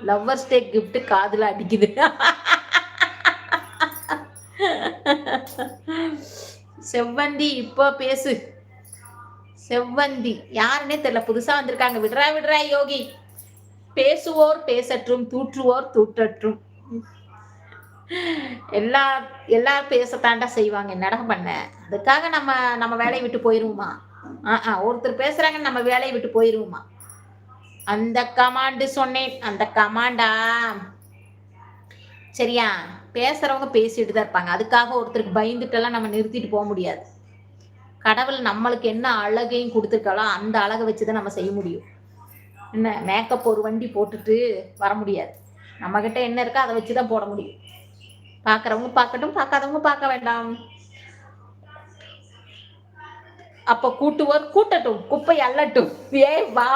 Lovers day gift காதுல அடிக்குது. செவ்வந்தி இப்போ பேசு. செவ்வந்தி யாருன்னே தெரியல, புதுசா வந்திருக்காங்க. விடுறா விடுறா யோகி. பேசுவோர் பேசற்றும், தூற்றுவோர் தூற்றற்றும். எல்லா எல்லாரும் பேசத்தாண்டா செய்வாங்க. என்னடா பண்ண? அதுக்காக நம்ம நம்ம வேலையை விட்டு போயிருவோமா? ஒருத்தர் பேசுறாங்க, நம்ம வேலையை விட்டு போயிருவோமா? அந்த கமாண்டு சொன்னேன். அந்த கமாண்டா சரியா? பேசுறவங்க பேசிட்டு தான் இருப்பாங்க. அதுக்காக ஒருத்தருக்கு பயந்துட்டெல்லாம் நம்ம நிறுத்திட்டு போக முடியாது. கடவுள் நம்மளுக்கு என்ன அழகையும் குடுத்துருக்காளோ, அந்த அழக வச்சு தான் நம்ம செய்ய முடியும். என்ன மேக்கப் ஒரு வண்டி போட்டுட்டு வர முடியாது. நம்மகிட்ட என்ன இருக்கோ அத வச்சு தான் போட முடியும். பார்க்குறவங்க பார்க்கட்டும், பார்க்காதவங்க பார்க்க வேண்டாம். அப்ப கூட்டுவோர் கூட்டட்டும், குப்பை அள்ளட்டும். ஏய் வா.